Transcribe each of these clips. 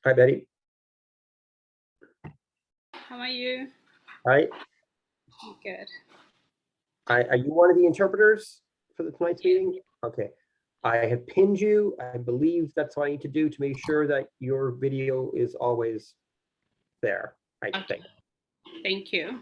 Hi, Betty. How are you? Hi. Good. Are you one of the interpreters for tonight's meeting? Okay. I have pinned you. I believe that's what I need to do to make sure that your video is always there, I think. Thank you.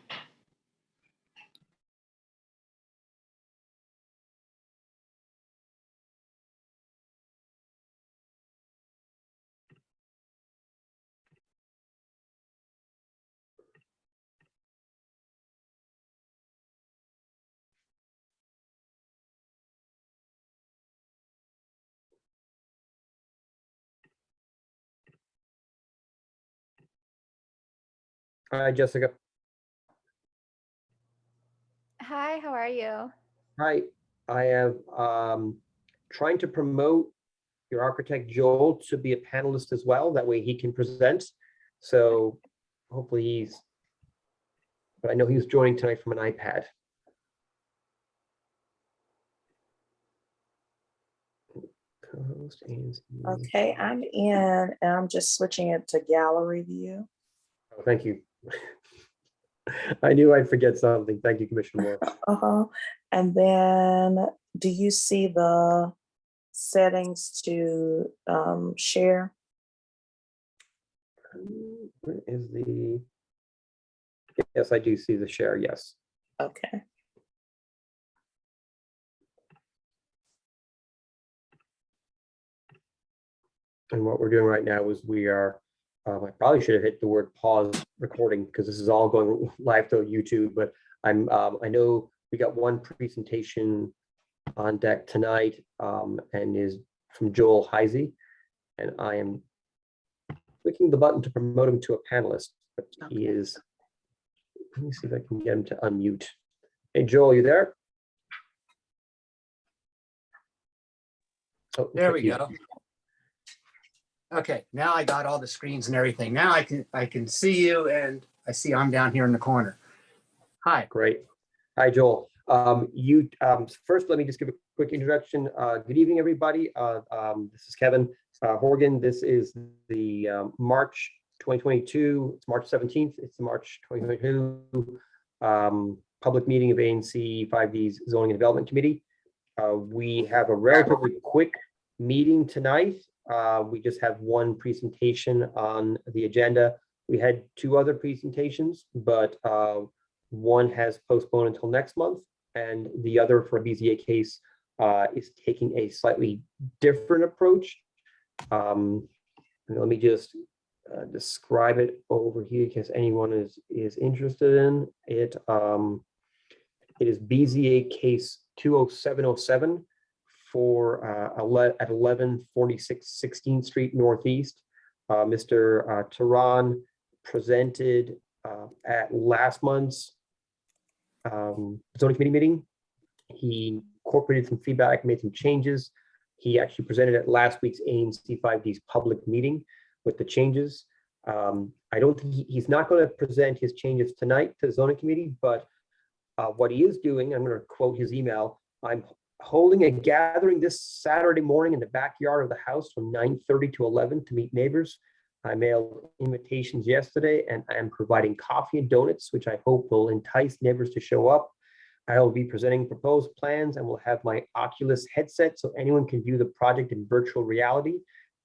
Hi, Jessica. Hi, how are you? Hi. I am trying to promote your architect, Joel, to be a panelist as well. That way he can present. So hopefully but I know he's joining tonight from an iPad. Okay, I'm in, and I'm just switching it to gallery view. Oh, thank you. I knew I'd forget something. Thank you, Commissioner Moore. And then, do you see the settings to share? Where is the? Yes, I do see the share. Yes. Okay. And what we're doing right now is we are, I probably should have hit the word pause recording because this is all going live to YouTube, but I know we got one presentation on deck tonight and is from Joel Heisey, and I am clicking the button to promote him to a panelist, but he is, let me see if I can get him to unmute. Hey, Joel, you there? Oh, there we go. Okay, now I got all the screens and everything. Now I can see you, and I see I'm down here in the corner. Hi. Great. Hi, Joel. First, let me just give a quick introduction. Good evening, everybody. This is Kevin Horgan. This is the March 2022. It's March 17th. It's the March 2022 public meeting of ANC 5D's Zoning and Development Committee. We have a relatively quick meeting tonight. We just have one presentation on the agenda. We had two other presentations, but one has postponed until next month, and the other for a BZA case is taking a slightly different approach. Let me just describe it over here in case anyone is interested in it. It is BZA case 20707 for at 1146 16th Street Northeast. Mr. Tehran presented at last month's zoning committee meeting. He incorporated some feedback, made some changes. He actually presented at last week's ANC 5D's public meeting with the changes. I don't think he's not going to present his changes tonight to the zoning committee, but what he is doing, I'm going to quote his email, I'm holding a gathering this Saturday morning in the backyard of the house from 9:30 to 11 to meet neighbors. I mailed invitations yesterday, and I am providing coffee and donuts, which I hope will entice neighbors to show up. I will be presenting proposed plans and will have my Oculus headset so anyone can view the project in virtual reality.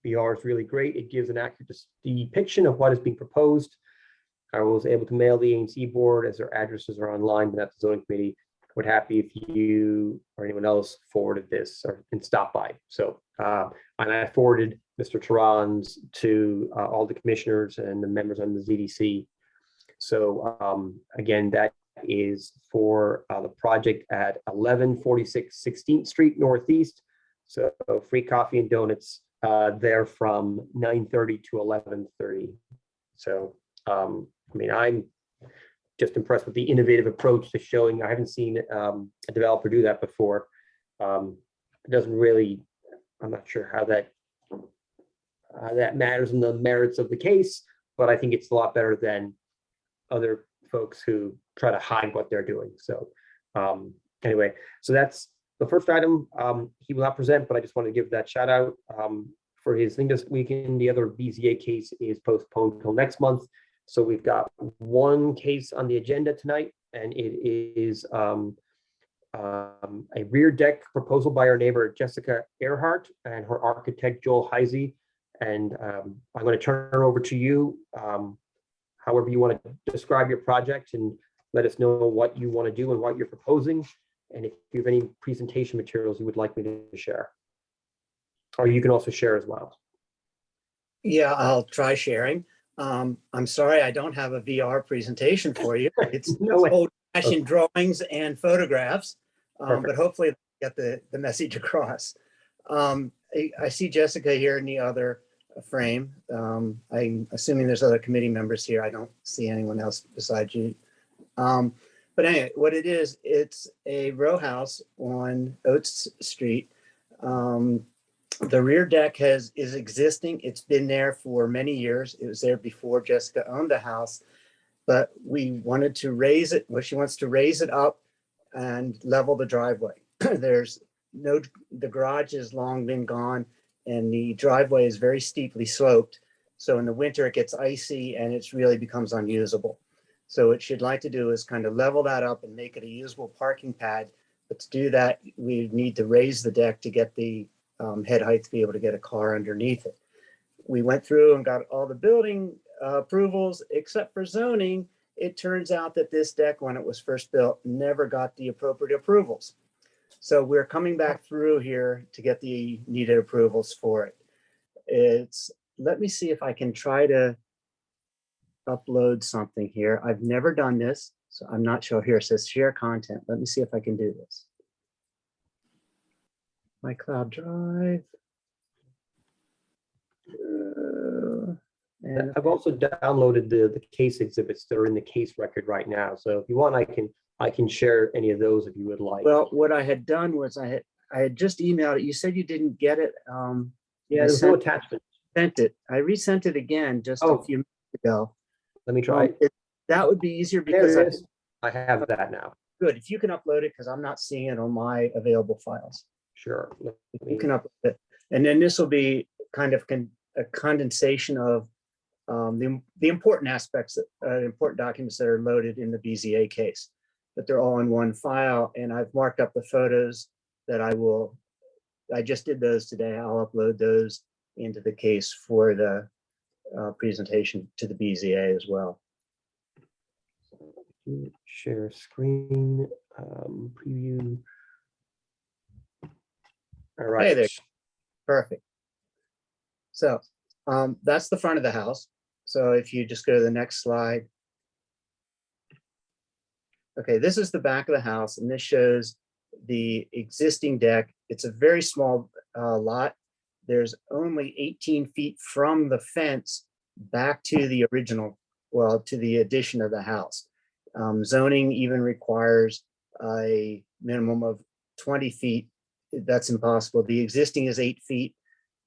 VR is really great. It gives an accurate depiction of what is being proposed. I was able to mail the ANC board as their addresses are online, but at the zoning committee. Would happy if you or anyone else forwarded this and stop by. So, and I forwarded Mr. Tehran's to all the commissioners and the members on the ZDC. So again, that is for the project at 1146 16th Street Northeast. So free coffee and donuts there from 9:30 to 11:30. So, I mean, I'm just impressed with the innovative approach to showing. I haven't seen a developer do that before. It doesn't really, I'm not sure how that matters in the merits of the case, but I think it's a lot better than other folks who try to hide what they're doing. So anyway, so that's the first item. He will not present, but I just want to give that shout out. for his thing this weekend. The other BZA case is postponed till next month. So we've got one case on the agenda tonight, and it is a rear deck proposal by our neighbor Jessica Earhart and her architect Joel Heisey. And I'm going to turn it over to you. However you want to describe your project and let us know what you want to do and what you're proposing. And if you have any presentation materials you would like me to share. Or you can also share as well. Yeah, I'll try sharing. I'm sorry, I don't have a VR presentation for you. It's No way. old-fashioned drawings and photographs, Perfect. but hopefully I'll get the message across. I see Jessica here in the other frame. I'm assuming there's other committee members here. I don't see anyone else besides you. But anyway, what it is, it's a row house on Oates Street. The rear deck is existing. It's been there for many years. It was there before Jessica owned the house, but we wanted to raise it. Well, she wants to raise it up and level the driveway. The garage has long been gone and the driveway is very steeply sloped. So in the winter it gets icy and it really becomes unusable. So what she'd like to do is kind of level that up and make it a usable parking pad. But to do that, we need to raise the deck to get the head height to be able to get a car underneath it. We went through and got all the building approvals except for zoning. It turns out that this deck, when it was first built, never got the appropriate approvals. So we're coming back through here to get the needed approvals for it. Let me see if I can try to upload something here. I've never done this, so I'm not sure. Here it says share content. Let me see if I can do this. My cloud drive. And I've also downloaded the case exhibits that are in the case record right now. So if you want, I can share any of those if you would like. well, what I had done was I had just emailed it. You said you didn't get it. yeah, I there's no attachment. sent it. I resent it again just Oh. a few minutes ago. Let me try. That would be easier There because it is. I have that now. good. If you can upload it, because I'm not seeing it on my available files. Sure. Let You me- can upload it. And then this will be kind of a condensation of the important aspects, important documents that are loaded in the BZA case. But they're all in one file, and I've marked up the photos that I just did those today. I'll upload those into the case for the presentation to the BZA as well. Share screen, preview. All right. Hey there. Perfect. So that's the front of the house. So if you just go to the next slide. Okay, this is the back of the house, and this shows the existing deck. It's a very small lot. There's only 18 feet from the fence back to the original, well, to the addition of the house. Zoning even requires a minimum of 20 feet. That's impossible. The existing is 8 feet.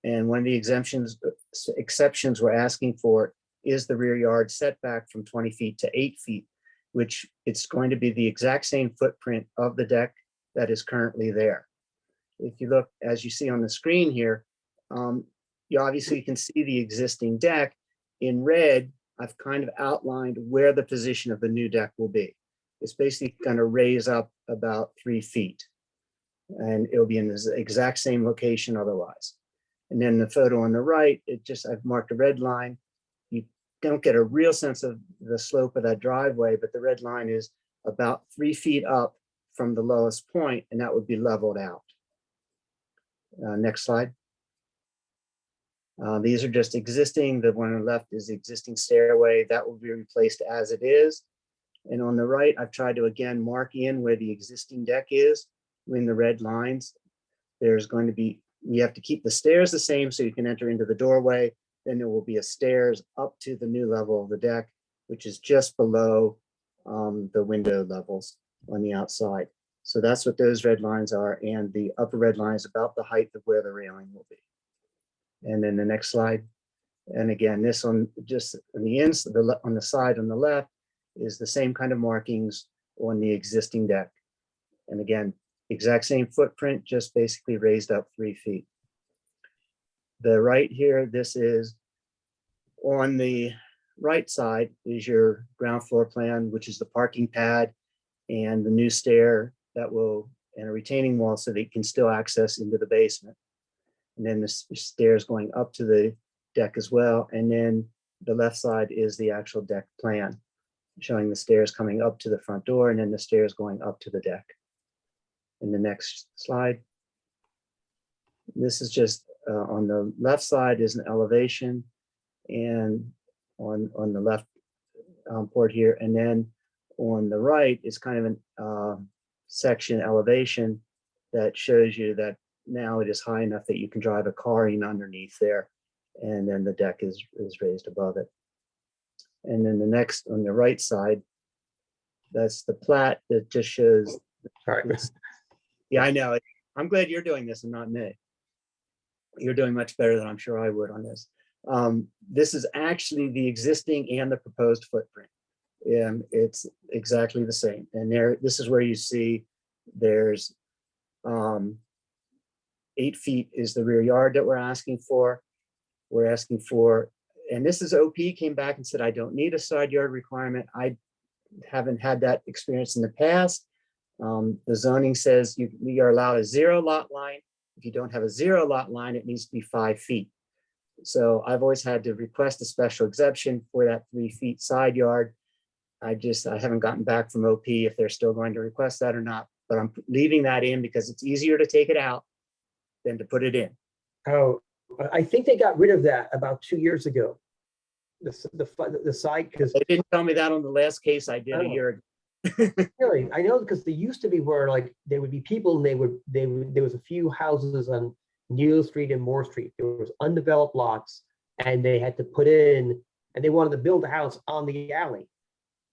And one of the exceptions we're asking for is the rear yard setback from 20 feet to 8 feet, which it's going to be the exact same footprint of the deck that is currently there. If you look, as you see on the screen here, you obviously can see the existing deck. In red, I've kind of outlined where the position of the new deck will be. It's basically going to raise up about 3 feet, and it'll be in the exact same location otherwise. And then the photo on the right, I've marked a red line. You don't get a real sense of the slope of that driveway, but the red line is about 3 feet up from the lowest point, and that would be leveled out. Next slide. These are just existing. The one on the left is the existing stairway. That will be replaced as it is. And on the right, I've tried to again mark in where the existing deck is in the red lines. There's going to be, we have to keep the stairs the same so you can enter into the doorway. Then there will be a stairs up to the new level of the deck, which is just below the window levels on the outside. So that's what those red lines are. And the upper red line is about the height of where the railing will be. And then the next slide. And again, this one just on the inside, on the side on the left is the same kind of markings on the existing deck. And again, exact same footprint, just basically raised up 3 feet. the right here, this is on the right side is your ground floor plan, which is the parking pad and the new stair that will, and a retaining wall so that you can still access into the basement. And then the stairs going up to the deck as well. And then the left side is the actual deck plan, showing the stairs coming up to the front door and then the stairs going up to the deck. In the next slide. This is just on the left side is an elevation and on the left port here. And then on the right is kind of an section elevation that shows you that now it is high enough that you can drive a car in underneath there. And then the deck is raised above it. And then the next on the right side, that's the plat that just shows. Sorry. Yeah, I know. I'm glad you're doing this and not me. You're doing much better than I'm sure I would on this. This is actually the existing and the proposed footprint. And it's exactly the same. And this is where you see there's 8 feet is the rear yard that we're asking for. We're asking for, and this is OP came back and said, I don't need a side yard requirement. I haven't had that experience in the past. The zoning says you are allowed a 0 lot line. If you don't have a 0 lot line, it needs to be 5 feet. So I've always had to request a special exception for that 3 feet side yard. I haven't gotten back from OP if they're still going to request that or not, but I'm leaving that in because it's easier to take it out than to put it in. Oh, I think they got rid of that about 2 years ago. The side, because They didn't tell me that on the last case I did a year ago. really, I know because they used to be where like there would be people and there was a few houses on Neal Street and Moore Street. There was undeveloped lots and they had to put in, and they wanted to build a house on the alley,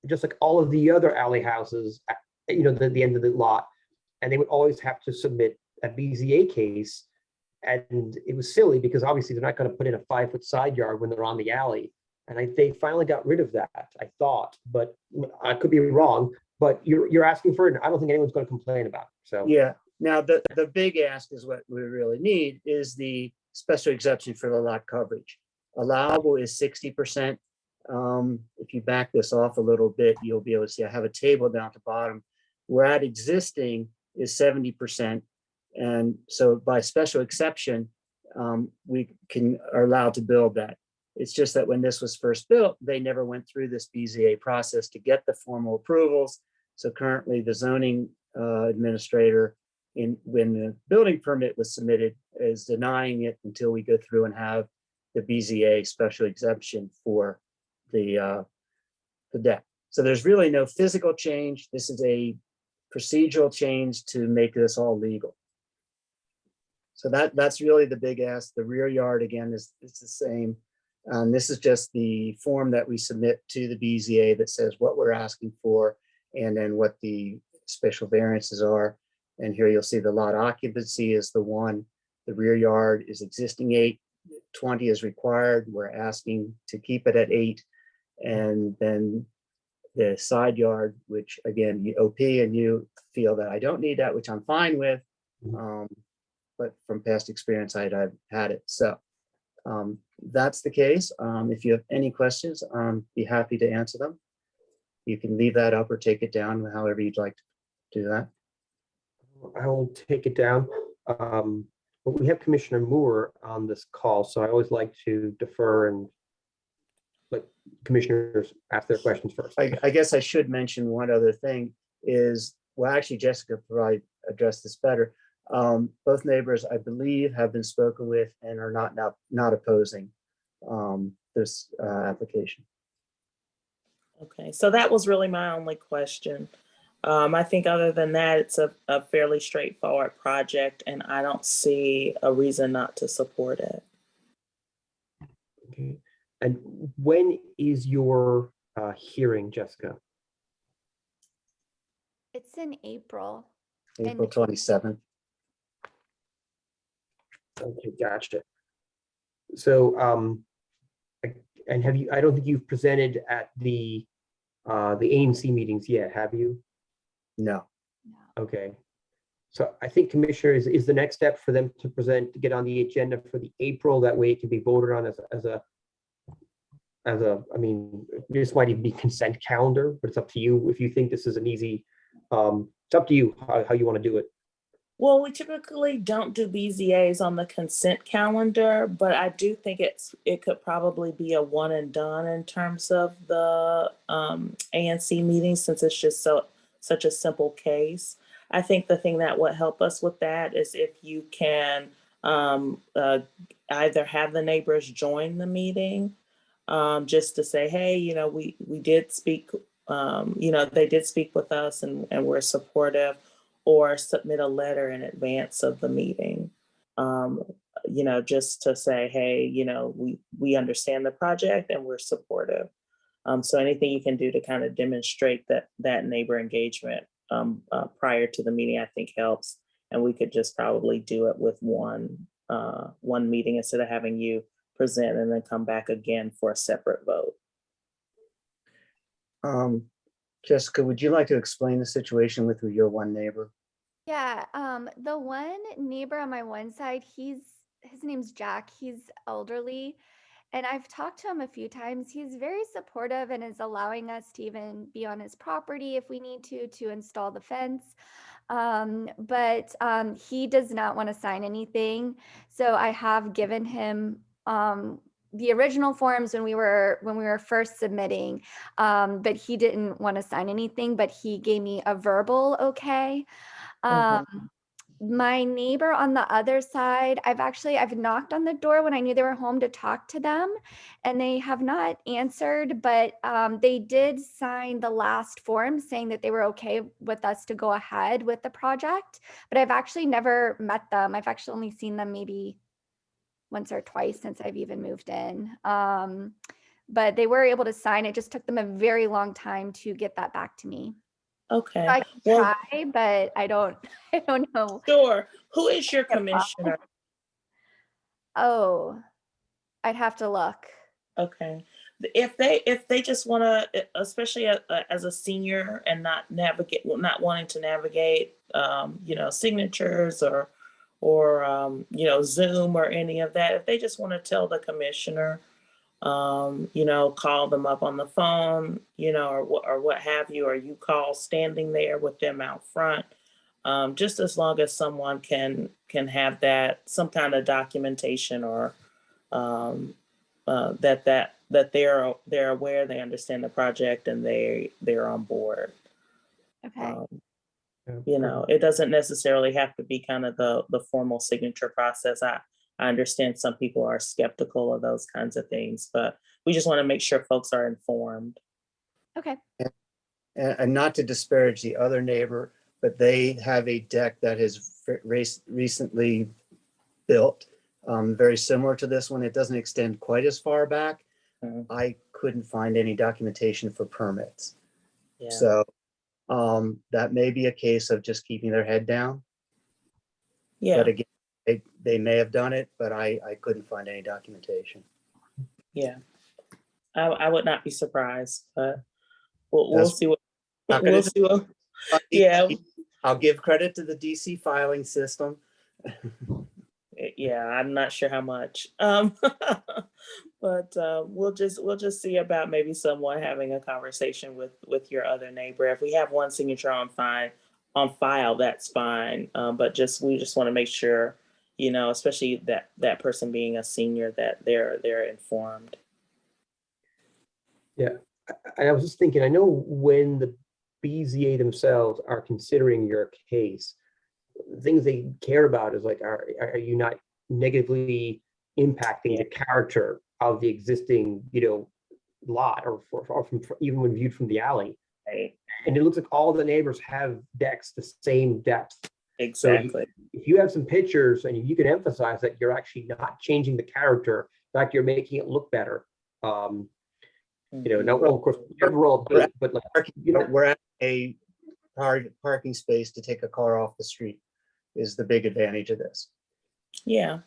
just like all of the other alley houses, you know, the end of the lot. And they would always have to submit a BZA case. And it was silly because obviously they're not going to put in a 5 foot side yard when they're on the alley. And they finally got rid of that, I thought, but I could be wrong. But you're asking for it, and I don't think anyone's going to complain about it. So Yeah. Now the big ask is what we really need is the special exception for the lot coverage. Allowable is 60%. If you back this off a little bit, you'll be able to see I have a table down at the bottom. We're at existing is 70%. And so by special exception, we are allowed to build that. It's just that when this was first built, they never went through this BZA process to get the formal approvals. So currently the zoning administrator, when the building permit was submitted, is denying it until we go through and have the BZA special exemption for the deck. So there's really no physical change. This is a procedural change to make this all legal. So that's really the big ask. The rear yard, again, is the same. This is just the form that we submit to the BZA that says what we're asking for and then what the special variances are. And here you'll see the lot occupancy is the 1. The rear yard is existing 8. 20 is required. We're asking to keep it at 8. And then the side yard, which again, the OP and you feel that I don't need that, which I'm fine with. But from past experience, I've had it. So that's the case. If you have any questions, be happy to answer them. You can leave that up or take it down, however you'd like to do that. I will take it down. But we have Commissioner Moore on this call, so I always like to defer and let commissioners ask their questions first. I guess I should mention one other thing is, well, actually, Jessica probably addressed this better. Both neighbors, I believe, have been spoken with and are not opposing this application. Okay, so that was really my only question. I think other than that, it's a fairly straightforward project and I don't see a reason not to support it. Okay. And when is your hearing, Jessica? It's in April. April 27th. Okay, gotcha. So, and have you? I don't think you've presented at the AMC meetings yet, have you? No. Okay. So I think Commissioner is the next step for them to present, to get on the agenda for the April. That way it can be voted on I mean, this might even be consent calendar, but it's up to you if you think this is an easy, it's up to you how you want to do it. Well, we typically don't do BZAs on the consent calendar, but I do think it could probably be a one and done in terms of the ANC meeting, since it's just such a simple case. I think the thing that would help us with that is if you can either have the neighbors join the meeting, just to say, hey, we did speak, they did speak with us and we're supportive, or submit a letter in advance of the meeting, just to say, hey, we understand the project and we're supportive. So anything you can do to kind of demonstrate that neighbor engagement prior to the meeting, I think helps. And we could just probably do it with one meeting instead of having you present and then come back again for a separate vote. Jessica, would you like to explain the situation with your one neighbor? Yeah, the one neighbor on my one side, his name's Jack. He's elderly, and I've talked to him a few times. He's very supportive and is allowing us to even be on his property if we need to install the fence. But he does not want to sign anything. So I have given him the original forms when we were first submitting, but he didn't want to sign anything, but he gave me a verbal okay. My neighbor on the other side, I've knocked on the door when I knew they were home to talk to them, and they have not answered, but they did sign the last form saying that they were okay with us to go ahead with the project, but I've actually never met them. I've actually only seen them maybe once or twice since I've even moved in. But they were able to sign. It just took them a very long time to get that back to me. Okay. I can Well, try, but I don't know. sure. Who is your commissioner? Oh, I'd have to look. Okay. If they just want to, especially as a senior and not wanting to navigate, signatures or Zoom or any of that, if they just want to tell the commissioner, call them up on the phone, or what have you, or you call standing there with them out front, just as long as someone can have that, some kind of documentation or that they're aware, they understand the project, and they're on board. Okay. It doesn't necessarily have to be kind of the formal signature process. I understand some people are skeptical of those kinds of things, but we just want to make sure folks are informed. Okay. And not to disparage the other neighbor, but they have a deck that has recently built, very similar to this one. It doesn't extend quite as far back. I couldn't find any documentation for permits. Yeah. So that may be a case of just keeping their head down. Yeah. But again, they may have done it, but I couldn't find any documentation. Yeah. I would not be surprised, but we'll see what we'll see what. Yeah. I'll give credit to the DC filing system. Yeah, I'm not sure how much, but we'll just see about maybe someone having a conversation with your other neighbor. If we have one signature on file, that's fine. But we just want to make sure, especially that person being a senior, that they're informed. Yeah, I was just thinking, I know when the BZA themselves are considering your case, things they care about is like, are you not negatively impacting the character of the existing, lot, or from even when viewed from the alley. Right. And it looks like all the neighbors have decks the same depth. Exactly. So if you have some pictures and you can emphasize that you're actually not changing the character, in fact, you're making it look better. Now, of course, overall, but like, we're at a parking space to take a car off the street is the big advantage of this. Yeah.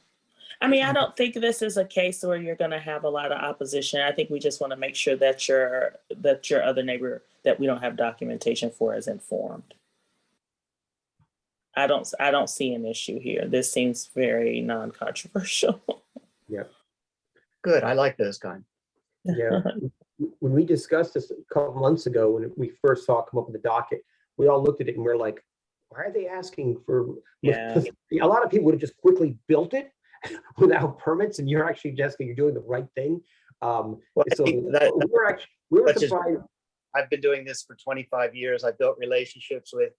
I mean, I don't think this is a case where you're going to have a lot of opposition. I think we just want to make sure that your other neighbor that we don't have documentation for is informed. I don't see an issue here. This seems very non-controversial. Good, I like those kind. Yeah. When we discussed this a couple months ago, when we first saw it come up in the docket, we all looked at it and we're like, why are they asking for? Yeah. A lot of people would have just quickly built it without permits, and you're actually, Jessica, you're doing the right thing. Well, I So think that- we were that's just- surprised. I've been doing this for 25 years. I've built relationships with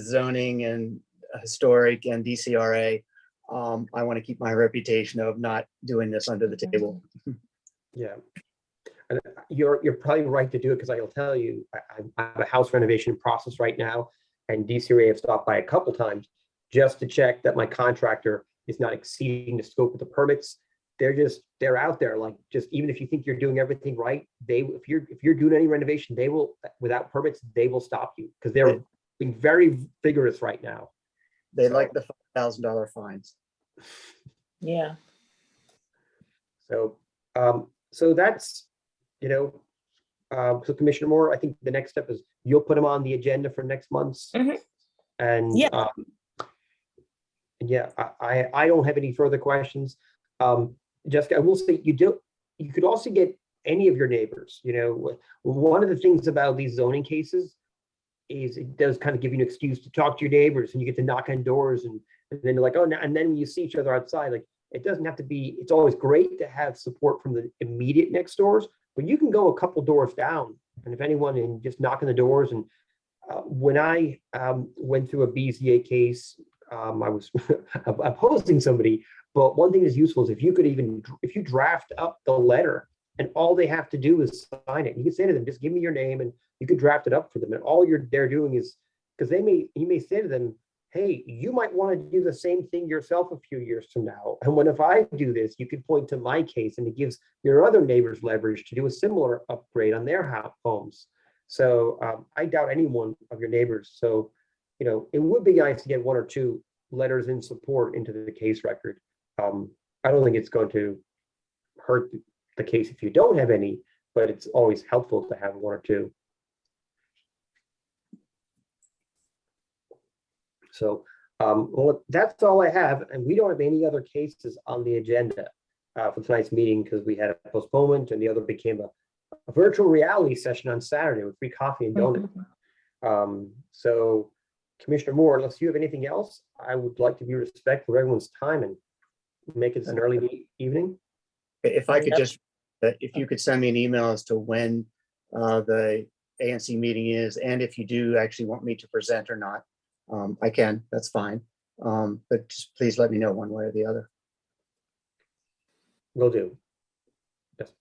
zoning and historic and DCRA. I want to keep my reputation of not doing this under the table. Yeah. And you're probably right to do it, because I'll tell you, I have a house renovation process right now, and DCRA have stopped by a couple times just to check that my contractor is not exceeding the scope of the permits. They're out there, like, just even if you think you're doing everything right, if you're doing any renovation, they will, without permits, they will stop you, because they're being very vigorous right now. They So- like the $5,000 fines. Yeah. So, so that's, so Commissioner Moore, I think the next step is you'll put them on the agenda for next month's. Mhm. And Yeah. yeah, I don't have any further questions. Jessica, I will say you could also get any of your neighbors. One of the things about these zoning cases is it does kind of give you an excuse to talk to your neighbors, and you get to knock on doors, and then you're like, oh, and then when you see each other outside, like, it doesn't have to be, it's always great to have support from the immediate next doors, but you can go a couple doors down, and if anyone, and just knock on the doors. And when I went through a BZA case, I was opposing somebody, but one thing that's useful is if you draft up the letter, and all they have to do is sign it. You can say to them, just give me your name, and you could draft it up for them. And all they're doing is, because you may say to them, hey, you might want to do the same thing yourself a few years from now. And if I do this, you can point to my case, and it gives your other neighbors leverage to do a similar upgrade on their homes. So I doubt any one of your neighbors. So, it would be nice to get one or two letters in support into the case record. I don't think it's going to hurt the case if you don't have any, but it's always helpful to have one or two. So well, that's all I have, and we don't have any other cases on the agenda for tonight's meeting, because we had a postponement, and the other became a virtual reality session on Saturday with free coffee and donut. So Commissioner Moore, unless you have anything else, I would like to be respectful of everyone's time and make it an early evening. If I could Yep. just, if you could send me an email as to when the ANC meeting is, and if you do actually want me to present or not, I can, that's fine. But just please let me know one way or the other. Will do. Yes.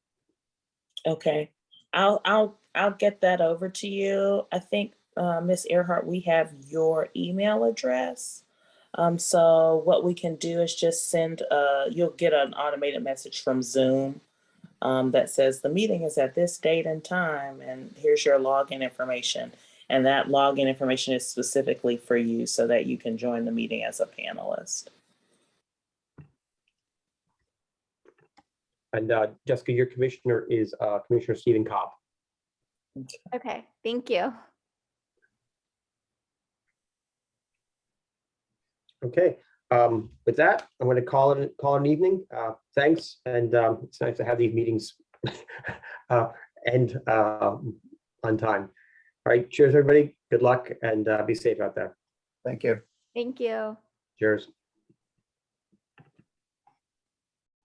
Okay. I'll get that over to you. I think, Ms. Earhart, we have your email address. So what we can do is just send, you'll get an automated message from Zoom that says the meeting is at this date and time, and here's your login information. And that login information is specifically for you so that you can join the meeting as a panelist. And Jessica, your commissioner is Commissioner Stephen Cobb. Okay, thank you. Okay, with that, I'm going to call it an evening. Thanks, and it's nice to have these meetings end on time. All right, cheers, everybody. Good luck, and be safe out there. Thank you. Thank you. Cheers.